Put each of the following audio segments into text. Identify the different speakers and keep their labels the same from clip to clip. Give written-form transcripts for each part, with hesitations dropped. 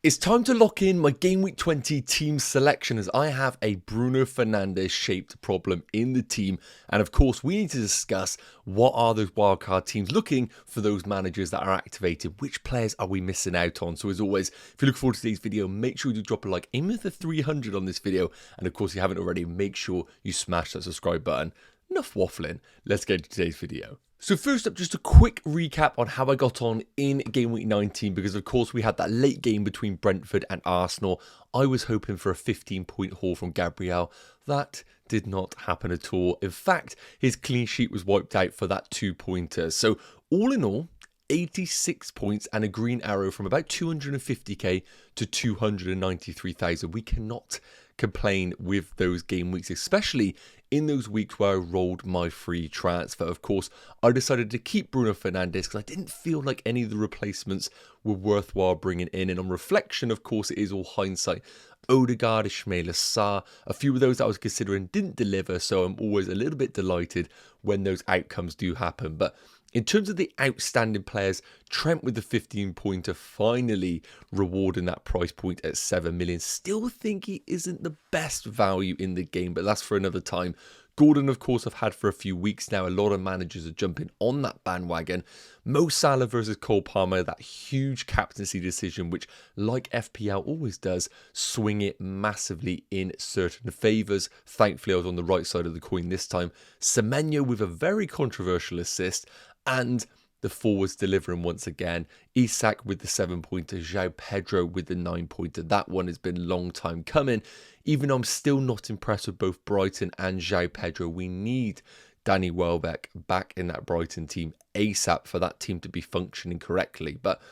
Speaker 1: It's time to lock in my Game Week 20 team selection as I have a Bruno Fernandes shaped problem in the team. And of course, we need to discuss what are those wildcard teams looking for those managers that are activated. Which players are we missing out on? So as always, if you look forward to today's video, make sure you drop a like, aim with the 300 on this video. And of course, if you haven't already, make sure you smash that subscribe button. Enough waffling, let's get to today's video. So first up, just a quick recap on how I got on in Game Week 19, because of course we had that late game between Brentford and Arsenal. I was hoping for a 15-point haul from Gabriel. That did not happen at all. In fact, his clean sheet was wiped out for that 2-pointer. So all in all, 86 points and a green arrow from about 250k to 293,000. We cannot complain with those game weeks, especially in those weeks where I rolled my free transfer. Of course, I decided to keep Bruno Fernandes because I didn't feel like any of the replacements were worthwhile bringing in. And on reflection, of course, it is all hindsight. Odegaard, Ismail Assar, a few of those that I was considering didn't deliver, so I'm always a little bit delighted when those outcomes do happen. But in terms of the outstanding players, Trent with the 15-pointer finally rewarding that price point at 7 million. Still think he isn't the best value in the game, but that's for another time. Gordon, of course, I've had for a few weeks now. A lot of managers are jumping on that bandwagon. Mo Salah versus Cole Palmer, that huge captaincy decision, which, like FPL always does, swing it massively in certain favours. Thankfully, I was on the right side of the coin this time. Semenyo with a very controversial assist, and the forwards delivering once again. Isak with the 7-pointer, João Pedro with the 9-pointer. That one has been a long time coming. Even though I'm still not impressed with both Brighton and João Pedro, we need Danny Welbeck back in that Brighton team ASAP for that team to be functioning correctly. But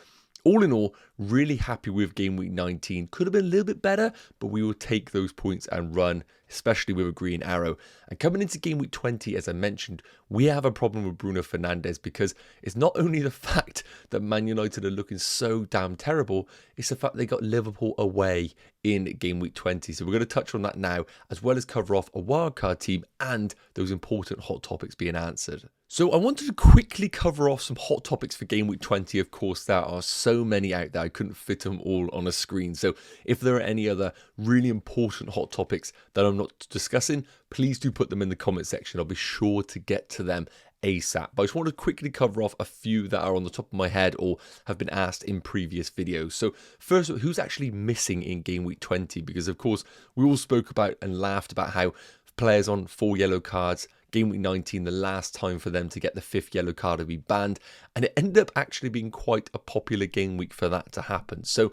Speaker 1: all in all, really happy with Game Week 19. Could have been a little bit better, but we will take those points and run, especially with a green arrow. And coming into Game Week 20, as I mentioned, we have a problem with Bruno Fernandes because it's not only the fact that Man United are looking so damn terrible, it's the fact they got Liverpool away in Game Week 20. So we're going to touch on that now, as well as cover off a wildcard team and those important hot topics being answered. So I wanted to quickly cover off some hot topics for Game Week 20. Of course, there are so many out there, I couldn't fit them all on a screen. So if there are any other really important hot topics that I'm not discussing, please do put them in the comment section. I'll be sure to get to them ASAP. But I just want to quickly cover off a few that are on the top of my head or have been asked in previous videos. So first, who's actually missing in Game Week 20? Because of course, we all spoke about and laughed about how players on 4 yellow cards, Game Week 19, the last time for them to get the 5th yellow card to be banned. And it ended up actually being quite a popular game week for that to happen. So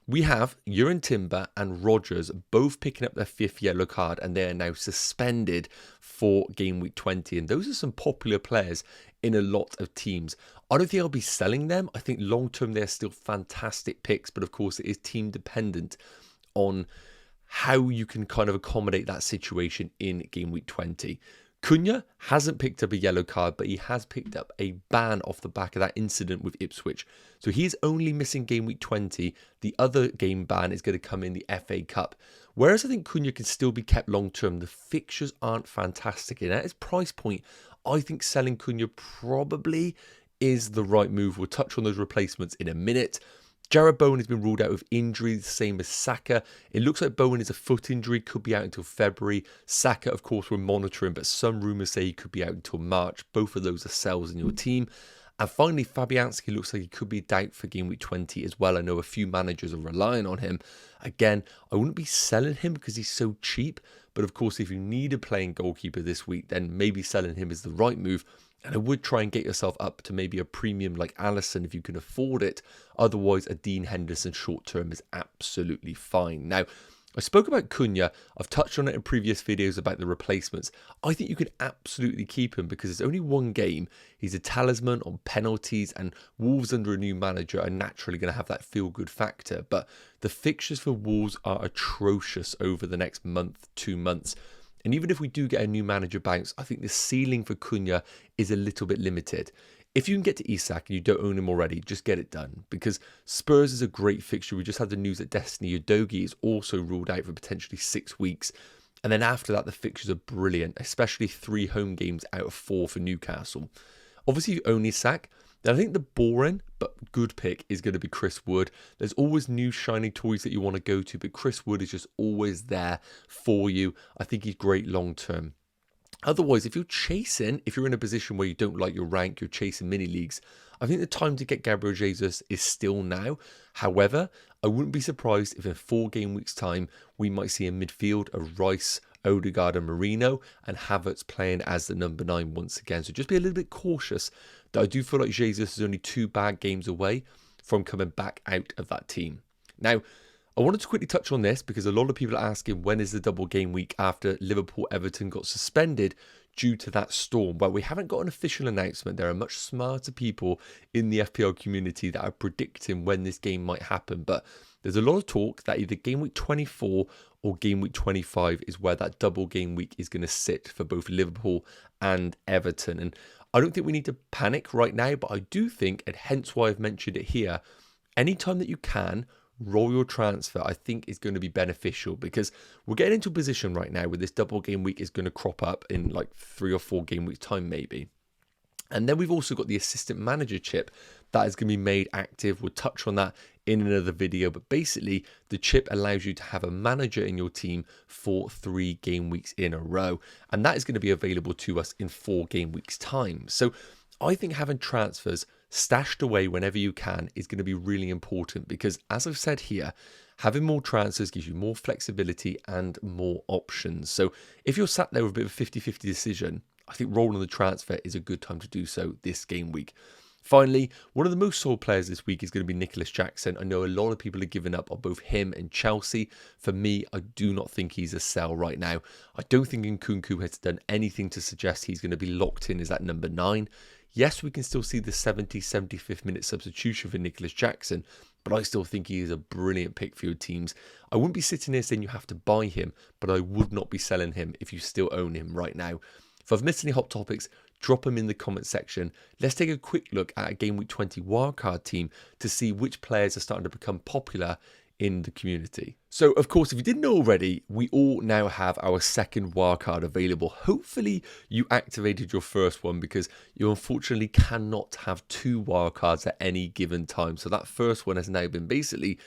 Speaker 1: we have Jurgen Timber and Rodgers both picking up their 5th yellow card, and they are now suspended for Game Week 20. And those are some popular players in a lot of teams. I don't think I'll be selling them. I think long term they're still fantastic picks, but of course it is team dependent on how you can kind of accommodate that situation in Game Week 20. Cunha hasn't picked up a yellow card, but he has picked up a ban off the back of that incident with Ipswich. So he's only missing Game Week 20. The other game ban is going to come in the FA Cup. Whereas I think Cunha can still be kept long term, the fixtures aren't fantastic. And at his price point, I think selling Cunha probably is the right move. We'll touch on those replacements in a minute. Jared Bowen has been ruled out with injury, the same as Saka. It looks like Bowen is a foot injury, could be out until February. Saka, of course, we're monitoring, but some rumours say he could be out until March. Both of those are sells in your team. And finally, Fabianski looks like he could be a doubt for Game Week 20 as well. I know a few managers are relying on him. Again, I wouldn't be selling him because he's so cheap. But of course, if you need a playing goalkeeper this week, then maybe selling him is the right move. And I would try and get yourself up to maybe a premium like Alisson if you can afford it. Otherwise, a Dean Henderson short term is absolutely fine. Now, I spoke about Cunha. I've touched on it in previous videos about the replacements. I think you can absolutely keep him because it's only one game. He's a talisman on penalties, and Wolves under a new manager are naturally going to have that feel-good factor. But the fixtures for Wolves are atrocious over the next month, 2 months. And even if we do get a new manager bounce, I think the ceiling for Cunha is a little bit limited. If you can get to Isak and you don't own him already, just get it done. Because Spurs is a great fixture. We just had the news that Destiny Udogie is also ruled out for potentially 6 weeks. And then after that, the fixtures are brilliant, especially 3 home games out of 4 for Newcastle. Obviously, if you own Isak, Now, I think the boring but good pick is going to be Chris Wood. There's always new shiny toys that you want to go to, but Chris Wood is just always there for you. I think he's great long term. Otherwise, if you're in a position where you don't like your rank, you're chasing mini leagues, I think the time to get Gabriel Jesus is still now. However, I wouldn't be surprised if in 4 game weeks' time, we might see a midfield of Rice, Odegaard and Marino, and Havertz playing as the number 9 once again. So just be a little bit cautious that I do feel like Jesus is only 2 bad games away from coming back out of that team. Now, I wanted to quickly touch on this because a lot of people are asking when is the double game week after Liverpool-Everton got suspended due to that storm. Well, we haven't got an official announcement. There are much smarter people in the FPL community that are predicting when this game might happen. But there's a lot of talk that either game week 24 or game week 25 is where that double game week is going to sit for both Liverpool and Everton. And I don't think we need to panic right now, but I do think, and hence why I've mentioned it here, anytime that you can, roll your transfer, I think is going to be beneficial because we're getting into a position right now where this double game week is going to crop up in like 3 or 4 game weeks time maybe. And then we've also got the assistant manager chip that is going to be made active. We'll touch on that in another video, but basically the chip allows you to have a manager in your team for 3 game weeks in a row, and that is going to be available to us in 4 game weeks time. So I think having transfers stashed away whenever you can is going to be really important because, as I've said here, having more transfers gives you more flexibility and more options. So if you're sat there with a bit of a 50-50 decision, I think rolling the transfer is a good time to do so this game week. Finally, one of the most sold players this week is going to be Nicholas Jackson. I know a lot of people are giving up on both him and Chelsea. For me, I do not think he's a sell right now. I don't think Nkunku has done anything to suggest he's going to be locked in as that number 9. Yes, we can still see the 75th minute substitution for Nicholas Jackson, but I still think he is a brilliant pick for your teams. I wouldn't be sitting here saying you have to buy him, but I would not be selling him if you still own him right now. If I've missed any hot topics, drop them in the comment section. Let's take a quick look at a Game Week 20 wildcard team to see which players are starting to become popular in the community. So, of course, if you didn't know already, we all now have our second wildcard available. Hopefully, you activated your first one because you unfortunately cannot have 2 wildcards at any given time. So that first one has now been basically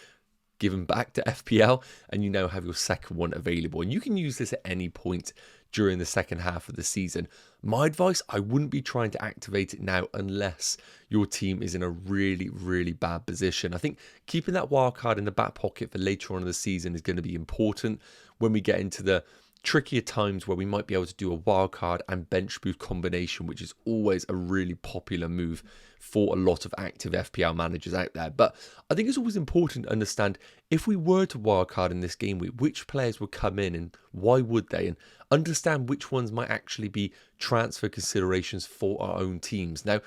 Speaker 1: given back to FPL, and you now have your second one available. And you can use this at any point during the second half of the season. My advice, I wouldn't be trying to activate it now unless your team is in a really, really bad position. I think keeping that wild card in the back pocket for later on in the season is going to be important when we get into the trickier times where we might be able to do a wild card and bench boost combination, which is always a really popular move for a lot of active FPL managers out there. But I think it's always important to understand if we were to wildcard in this game week, which players would come in and why would they, and understand which ones might actually be transfer considerations for our own teams. Now,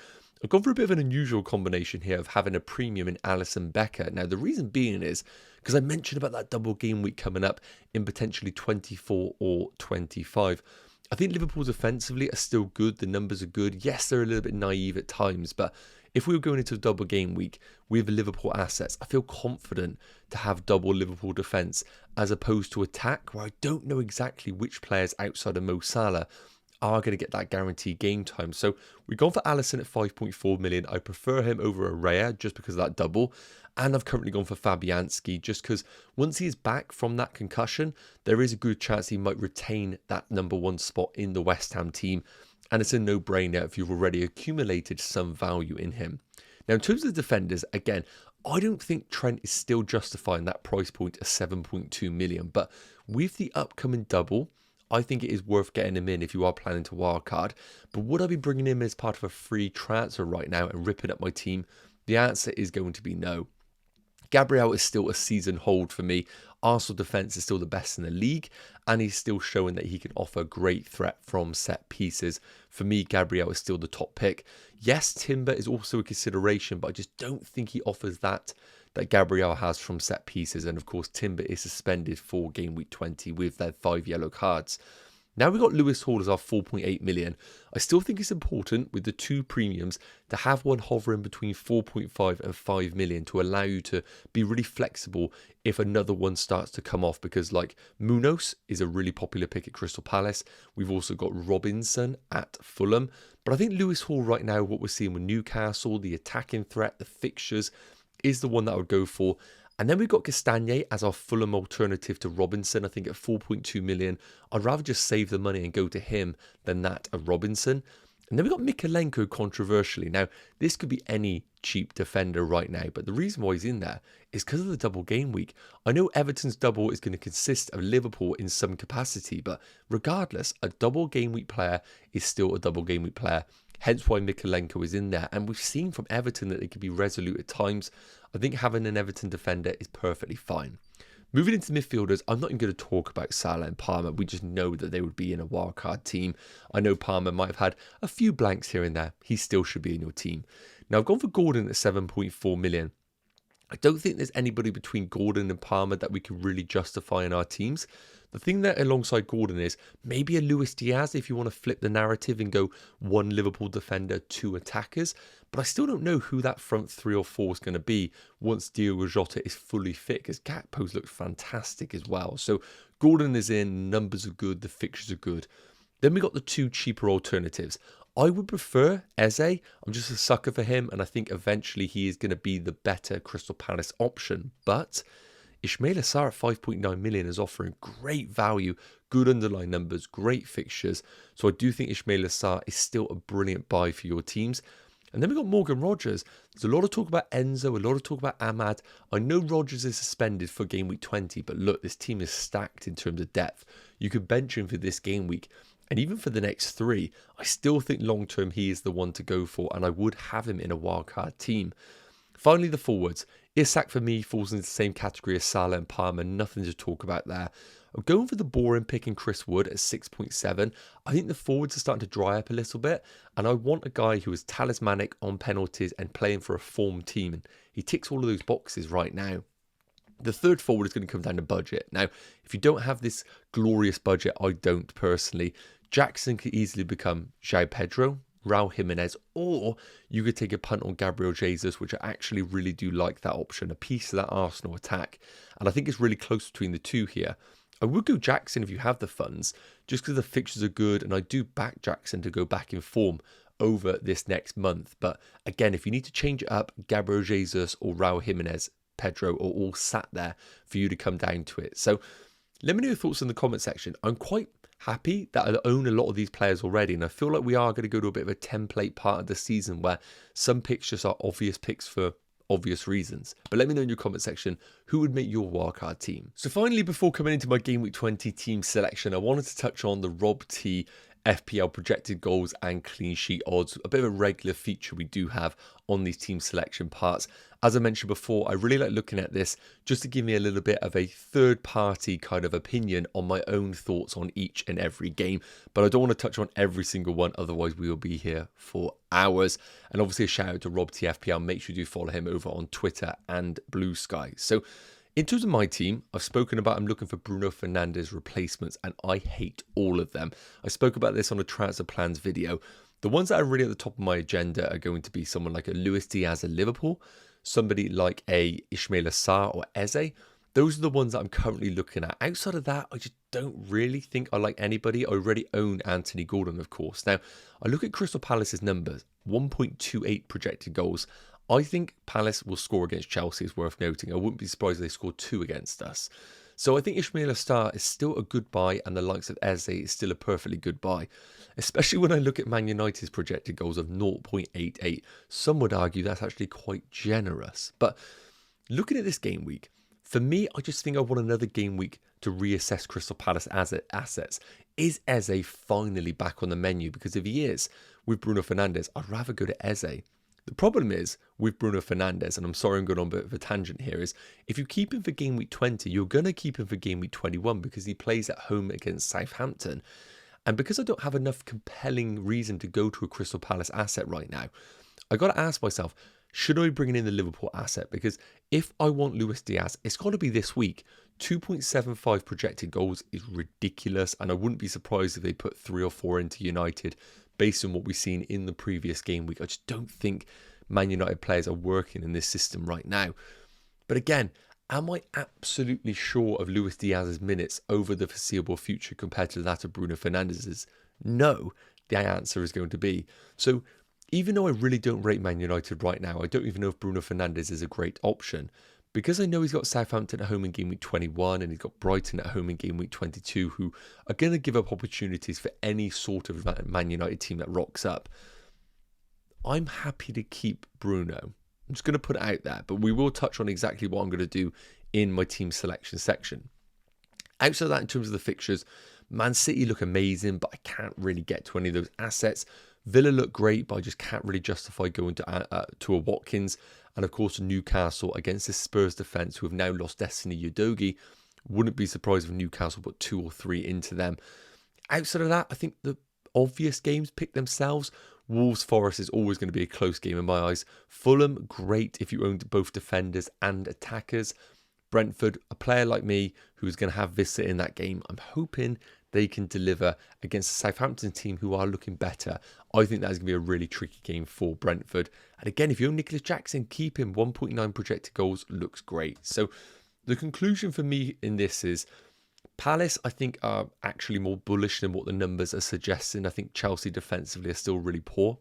Speaker 1: I've gone for a bit of an unusual combination here of having a premium in Alisson Becker. Now, the reason being is because I mentioned about that double game week coming up in potentially 24 or 25. I think Liverpool's offensively are still good. The numbers are good. Yes, they're a little bit naive at times, but if we were going into a double game week with Liverpool assets, I feel confident to have double Liverpool defence as opposed to attack, where I don't know exactly which players outside of Mo Salah are going to get that guaranteed game time. So we've gone for Alisson at 5.4 million. I prefer him over Raya just because of that double. And I've currently gone for Fabianski just because once he is back from that concussion, there is a good chance he might retain that number 1 spot in the West Ham team. And it's a no-brainer if you've already accumulated some value in him. Now, in terms of the defenders, again, I don't think Trent is still justifying that price point of 7.2 million. But with the upcoming double, I think it is worth getting him in if you are planning to wildcard. But would I be bringing him as part of a free transfer right now and ripping up my team? The answer is going to be no. Gabriel is still a season hold for me. Arsenal defence is still the best in the league, and he's still showing that he can offer great threat from set pieces. For me, Gabriel is still the top pick. Yes, Timber is also a consideration, but I just don't think he offers that Gabriel has from set pieces. And of course, Timber is suspended for game week 20 with their 5 yellow cards. Now we've got Lewis Hall as our 4.8 million. I still think it's important with the two premiums to have one hovering between 4.5 and 5 million to allow you to be really flexible if another one starts to come off, because like Munoz is a really popular pick at Crystal Palace. We've also got Robinson at Fulham. But I think Lewis Hall right now, what we're seeing with Newcastle, the attacking threat, the fixtures, is the one that I would go for. And then we've got Castagne as our Fulham alternative to Robinson. I think at 4.2 million, I'd rather just save the money and go to him than that of Robinson. And then we've got Mykolenko controversially. Now, this could be any cheap defender right now, but the reason why he's in there is because of the double game week. I know Everton's double is going to consist of Liverpool in some capacity, but regardless, a double game week player is still a double game week player. Hence why Mykolenko is in there. And we've seen from Everton that they can be resolute at times. I think having an Everton defender is perfectly fine. Moving into midfielders, I'm not even going to talk about Salah and Palmer. We just know that they would be in a wildcard team. I know Palmer might have had a few blanks here and there. He still should be in your team. Now, I've gone for Gordon at 7.4 million. I don't think there's anybody between Gordon and Palmer that we can really justify in our teams. The thing that alongside Gordon is maybe a Luis Diaz if you want to flip the narrative and go one Liverpool defender, two attackers. But I still don't know who that front 3 or 4 is going to be once Diogo Jota is fully fit, because Gakpo's looks fantastic as well. So Gordon is in, numbers are good, the fixtures are good. Then we got the two cheaper alternatives. I would prefer Eze. I'm just a sucker for him, and I think eventually he is going to be the better Crystal Palace option. But Ismaila Sarr at 5.9 million is offering great value, good underlying numbers, great fixtures. So I do think Ismaila Sarr is still a brilliant buy for your teams. And then we've got Morgan Rogers. There's a lot of talk about Enzo, a lot of talk about Ahmad. I know Rogers is suspended for game week 20, but look, this team is stacked in terms of depth. You could bench him for this game week. And even for the next 3, I still think long-term he is the one to go for, and I would have him in a wildcard team. Finally, the forwards. Isak for me falls into the same category as Salah and Palmer, nothing to talk about there. I'm going for the boring pick in Chris Wood at 6.7. I think the forwards are starting to dry up a little bit, and I want a guy who is talismanic on penalties and playing for a form team, and he ticks all of those boxes right now. The third forward is going to come down to budget. Now, if you don't have this glorious budget, I don't personally. Jackson could easily become João Pedro, Raul Jimenez, or you could take a punt on Gabriel Jesus, which I actually really do like that option, a piece of that Arsenal attack. And I think it's really close between the two here. I would go Jackson if you have the funds, just because the fixtures are good, and I do back Jackson to go back in form over this next month. But again, if you need to change it up, Gabriel Jesus or Raul Jimenez, Pedro are all sat there for you to come down to it. So let me know your thoughts in the comment section. I'm quite happy that I own a lot of these players already, and I feel like we are going to go to a bit of a template part of the season where some picks just are obvious picks for obvious reasons. But let me know in your comment section who would make your wildcard team. So finally, before coming into my game week 20 team selection, I wanted to touch on the RobT FPL projected goals and clean sheet odds, a bit of a regular feature we do have on these team selection parts. As I mentioned before, I really like looking at this just to give me a little bit of a third party kind of opinion on my own thoughts on each and every game, but I don't want to touch on every single one, otherwise we will be here for hours. And obviously a shout out to RobT FPL, make sure you do follow him over on Twitter and Blue Sky. So in terms of my team, I've spoken about I'm looking for Bruno Fernandes replacements, and I hate all of them. I spoke about this on a transfer plans video. The ones that are really at the top of my agenda are going to be someone like a Luis Diaz at Liverpool, somebody like a Ismaila Sarr or Eze. Those are the ones that I'm currently looking at. Outside of that, I just don't really think I like anybody. I already own Anthony Gordon, of course. Now, I look at Crystal Palace's numbers, 1.28 projected goals. I think Palace will score against Chelsea, is worth noting. I wouldn't be surprised if they scored 2 against us. So I think Ismaila Sarr is still a good buy, and the likes of Eze is still a perfectly good buy. Especially when I look at Man United's projected goals of 0.88. Some would argue that's actually quite generous. But looking at this game week, for me, I just think I want another game week to reassess Crystal Palace assets. Is Eze finally back on the menu? Because if he is, with Bruno Fernandes, I'd rather go to Eze. The problem is with Bruno Fernandes, and I'm sorry I'm going on a bit of a tangent here, is if you keep him for game week 20, you're going to keep him for game week 21 because he plays at home against Southampton. And because I don't have enough compelling reason to go to a Crystal Palace asset right now, I got to ask myself, should I be bringing in the Liverpool asset? Because if I want Luis Diaz, it's got to be this week. 2.75 projected goals is ridiculous, and I wouldn't be surprised if they put 3 or 4 into United based on what we've seen in the previous game week. I just don't think Man United players are working in this system right now. But again, am I absolutely sure of Luis Diaz's minutes over the foreseeable future compared to that of Bruno Fernandes's? No, the answer is going to be. So even though I really don't rate Man United right now, I don't even know if Bruno Fernandes is a great option. Because I know he's got Southampton at home in game week 21 and he's got Brighton at home in game week 22, who are going to give up opportunities for any sort of Man United team that rocks up, I'm happy to keep Bruno. I'm just going to put it out there, but we will touch on exactly what I'm going to do in my team selection section. Outside of that, in terms of the fixtures, Man City look amazing, but I can't really get to any of those assets. Villa look great, but I just can't really justify going to a Watkins. And of course, Newcastle against the Spurs defence, who have now lost Destiny Udogie. Wouldn't be surprised if Newcastle put 2 or 3 into them. Outside of that, I think the obvious games pick themselves. Wolves Forest is always going to be a close game in my eyes. Fulham, great if you owned both defenders and attackers. Brentford, a player like me who's going to have Vista in that game, I'm hoping they can deliver against a Southampton team who are looking better. I think that's going to be a really tricky game for Brentford. And again, if you own Nicholas Jackson, keep him. 1.9 projected goals looks great. So the conclusion for me in this is Palace, I think, are actually more bullish than what the numbers are suggesting. I think Chelsea defensively are still really poor.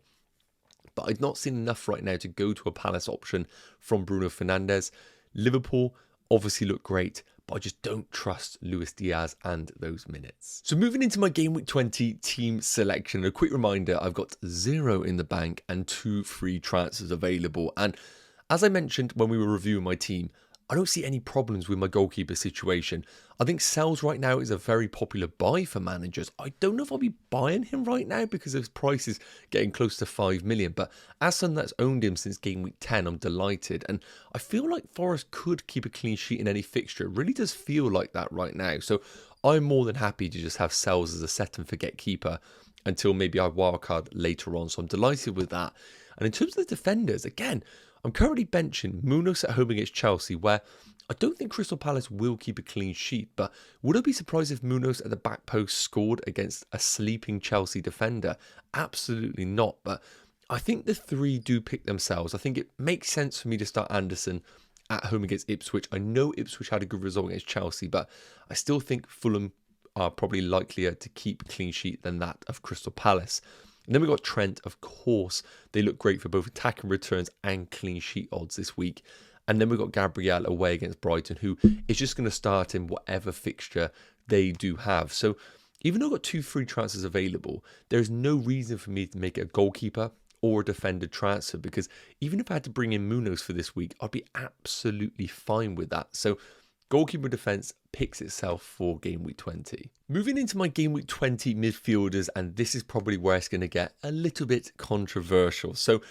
Speaker 1: But I've not seen enough right now to go to a Palace option from Bruno Fernandes. Liverpool obviously look great, but I just don't trust Luis Diaz and those minutes. So moving into my Game Week 20 team selection, a quick reminder, I've got 0 in the bank and 2 free transfers available. And as I mentioned when we were reviewing my team, I don't see any problems with my goalkeeper situation. I think Sells right now is a very popular buy for managers. I don't know if I'll be buying him right now because his price is getting close to 5 million. But as someone that's owned him since game week 10, I'm delighted. And I feel like Forest could keep a clean sheet in any fixture. It really does feel like that right now. So I'm more than happy to just have Sells as a set and forget keeper until maybe I wildcard later on. So I'm delighted with that. And in terms of the defenders, again, I'm currently benching Munoz at home against Chelsea, where I don't think Crystal Palace will keep a clean sheet, but would I be surprised if Munoz at the back post scored against a sleeping Chelsea defender? Absolutely not, but I think the 3 do pick themselves. I think it makes sense for me to start Anderson at home against Ipswich. I know Ipswich had a good result against Chelsea, but I still think Fulham are probably likelier to keep a clean sheet than that of Crystal Palace. And then we've got Trent, of course. They look great for both attacking returns and clean sheet odds this week. And then we've got Gabriel away against Brighton, who is just going to start in whatever fixture they do have. So even though I've got 2 free transfers available, there's no reason for me to make a goalkeeper or a defender transfer, because even if I had to bring in Munoz for this week, I'd be absolutely fine with that. So goalkeeper defense picks itself for game week 20. Moving into my game week 20 midfielders, and this is probably where it's going to get a little bit controversial. So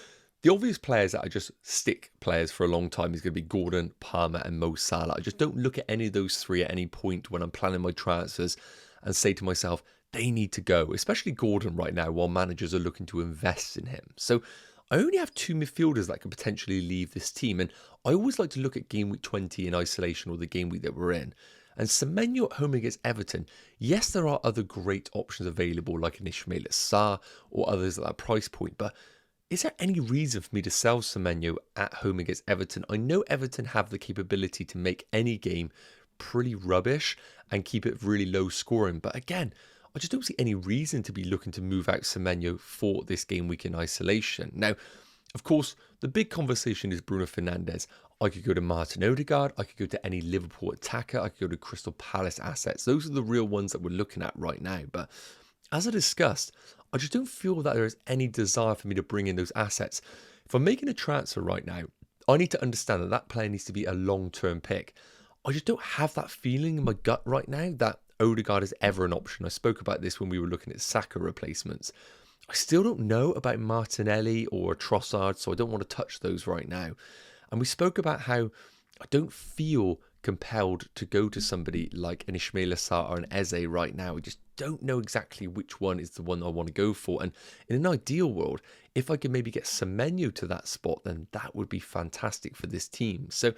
Speaker 1: the obvious players that I just stick players for a long time is going to be Gordon, Palmer and Mo Salah. I just don't look at any of those 3 at any point when I'm planning my transfers and say to myself, they need to go, especially Gordon right now while managers are looking to invest in him. So I only have 2 midfielders that could potentially leave this team, and I always like to look at game week 20 in isolation, or the game week that we're in. And Semenyo at home against Everton, yes, there are other great options available like an Ismail Assar or others at that price point, but is there any reason for me to sell Semenyo at home against Everton? I know Everton have the capability to make any game pretty rubbish and keep it really low scoring, but again, I just don't see any reason to be looking to move out Semenyo for this game week in isolation. Now, of course, the big conversation is Bruno Fernandes. I could go to Martin Odegaard, I could go to any Liverpool attacker, I could go to Crystal Palace assets. Those are the real ones that we're looking at right now. But as I discussed, I just don't feel that there is any desire for me to bring in those assets. If I'm making a transfer right now, I need to understand that that player needs to be a long-term pick. I just don't have that feeling in my gut right now that Odegaard is ever an option. I spoke about this when we were looking at Saka replacements. I still don't know about Martinelli or Trossard, so I don't want to touch those right now. And we spoke about how I don't feel compelled to go to somebody like an Ismail Assar or an Eze right now. I just don't know exactly which one is the one I want to go for. And in an ideal world, if I could maybe get Semenyo to that spot, then that would be fantastic for this team. So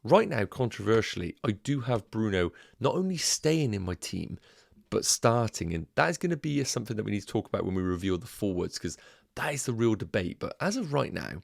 Speaker 1: right now, controversially, I do have Bruno not only staying in my team, but starting. And that is going to be something that we need to talk about when we reveal the forwards, because that is the real debate. But as of right now,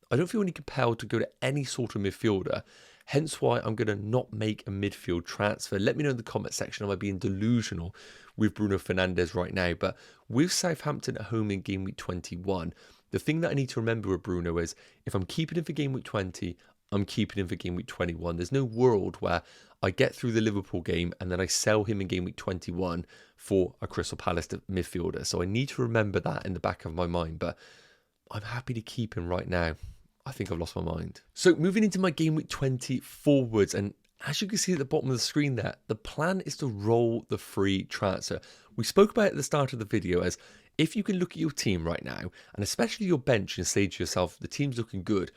Speaker 1: I don't feel any compelled to go to any sort of midfielder. Hence why I'm going to not make a midfield transfer. Let me know in the comment section, am I being delusional with Bruno Fernandes right now? But with Southampton at home in game week 21, the thing that I need to remember with Bruno is if I'm keeping him for game week 20, I'm keeping him for game week 21. There's no world where I get through the Liverpool game and then I sell him in game week 21 for a Crystal Palace midfielder. So I need to remember that in the back of my mind. But I'm happy to keep him right now. I think I've lost my mind. So moving into my game week 20 forwards, and as you can see at the bottom of the screen there, the plan is to roll the free transfer. We spoke about it at the start of the video as if you can look at your team right now, and especially your bench, and say to yourself, the team's looking good,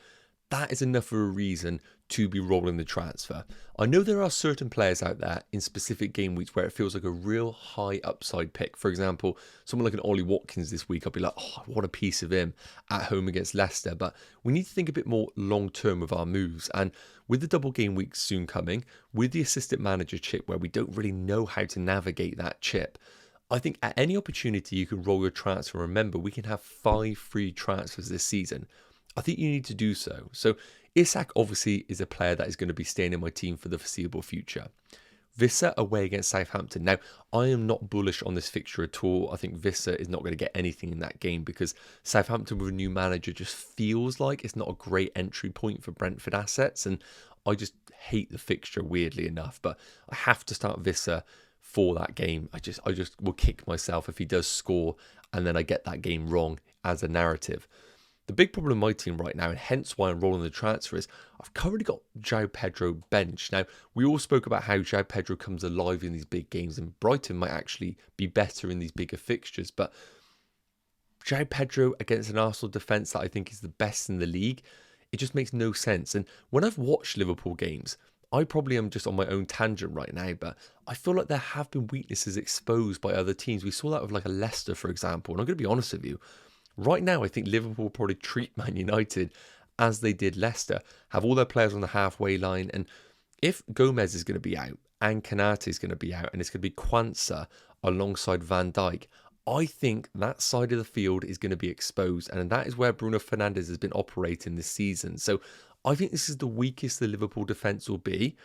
Speaker 1: that is enough of a reason to be rolling the transfer. I know there are certain players out there in specific game weeks where it feels like a real high upside pick. For example, someone like an Ollie Watkins this week, I'll be like, oh, what a piece of him at home against Leicester. But we need to think a bit more long term with our moves. And with the double game week soon coming, with the assistant manager chip where we don't really know how to navigate that chip, I think at any opportunity you can roll your transfer. Remember, we can have 5 free transfers this season. I think you need to do so. So Isak obviously is a player that is going to be staying in my team for the foreseeable future. Vissa away against Southampton. Now, I am not bullish on this fixture at all. I think Vissa is not going to get anything in that game because Southampton with a new manager just feels like it's not a great entry point for Brentford assets. And I just hate the fixture, weirdly enough. But I have to start Vissa for that game. I just will kick myself if he does score and then I get that game wrong as a narrative. The big problem in my team right now, and hence why I'm rolling the transfer, is I've currently got João Pedro bench. Now, we all spoke about how João Pedro comes alive in these big games, and Brighton might actually be better in these bigger fixtures. But João Pedro against an Arsenal defence that I think is the best in the league, it just makes no sense. And when I've watched Liverpool games, I probably am just on my own tangent right now, but I feel like there have been weaknesses exposed by other teams. We saw that with like a Leicester, for example, and I'm going to be honest with you. Right now, I think Liverpool will probably treat Man United as they did Leicester, have all their players on the halfway line. And if Gomez is going to be out and Kanate is going to be out and it's going to be Kwanzaa alongside Van Dijk, I think that side of the field is going to be exposed. And that is where Bruno Fernandes has been operating this season. So I think this is the weakest the Liverpool defence will be.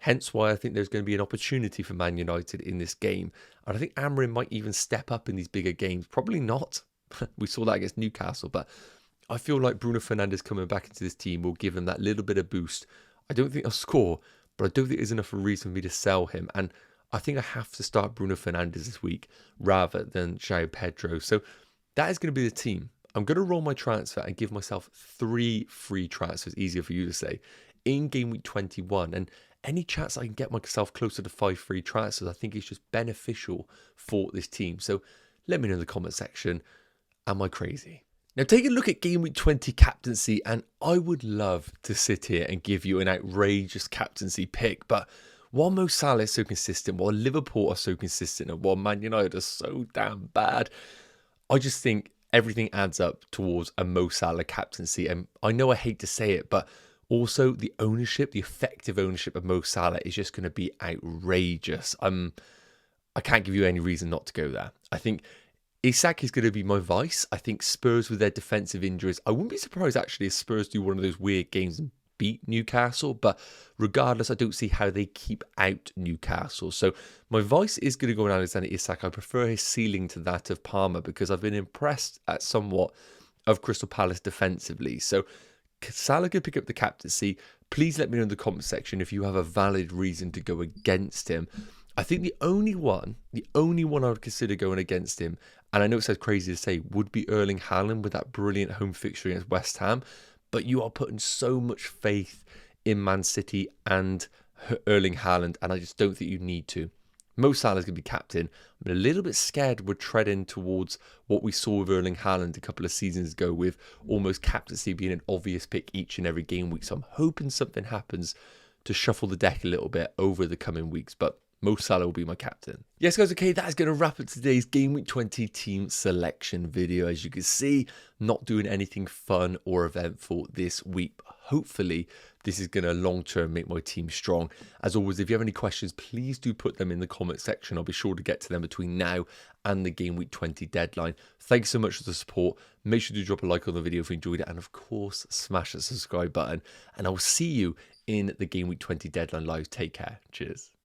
Speaker 1: Hence why I think there's going to be an opportunity for Man United in this game. And I think Amorim might even step up in these bigger games. Probably not. We saw that against Newcastle, but I feel like Bruno Fernandes coming back into this team will give him that little bit of boost. I don't think he'll score, but I don't think there's enough of a reason for me to sell him. And I think I have to start Bruno Fernandes this week rather than João Pedro. So that is going to be the team. I'm going to roll my transfer and give myself 3 free transfers, easier for you to say, in game week 21. And any chance I can get myself closer to 5 free transfers, I think is just beneficial for this team. So let me know in the comment section. Am I crazy? Now take a look at game week 20 captaincy, and I would love to sit here and give you an outrageous captaincy pick, but while Mo Salah is so consistent, while Liverpool are so consistent, and while Man United are so damn bad, I just think everything adds up towards a Mo Salah captaincy. And I know I hate to say it, but also the ownership, the effective ownership of Mo Salah is just going to be outrageous. I can't give you any reason not to go there. I think Isak is going to be my vice. I think Spurs with their defensive injuries, I wouldn't be surprised actually if Spurs do one of those weird games and beat Newcastle, but regardless, I don't see how they keep out Newcastle. So my vice is going to go on Alexander Isak. I prefer his ceiling to that of Palmer because I've been impressed at somewhat of Crystal Palace defensively. So Salah could pick up the captaincy. Please let me know in the comment section if you have a valid reason to go against him. I think the only one I would consider going against him, and I know it sounds crazy to say, would be Erling Haaland with that brilliant home fixture against West Ham. But you are putting so much faith in Man City and Erling Haaland, and I just don't think you need to. Mo Salah's going to be captain. I'm a little bit scared we're treading towards what we saw with Erling Haaland a couple of seasons ago, with almost captaincy being an obvious pick each and every game week. So I'm hoping something happens to shuffle the deck a little bit over the coming weeks, but Mo Salah will be my captain. Yes, guys, okay, that is going to wrap up today's Game Week 20 team selection video. As you can see, not doing anything fun or eventful this week. Hopefully, this is going to long-term make my team strong. As always, if you have any questions, please do put them in the comment section. I'll be sure to get to them between now and the Game Week 20 deadline. Thanks so much for the support. Make sure to drop a like on the video if you enjoyed it. And of course, smash the subscribe button. And I'll see you in the Game Week 20 deadline live. Take care. Cheers.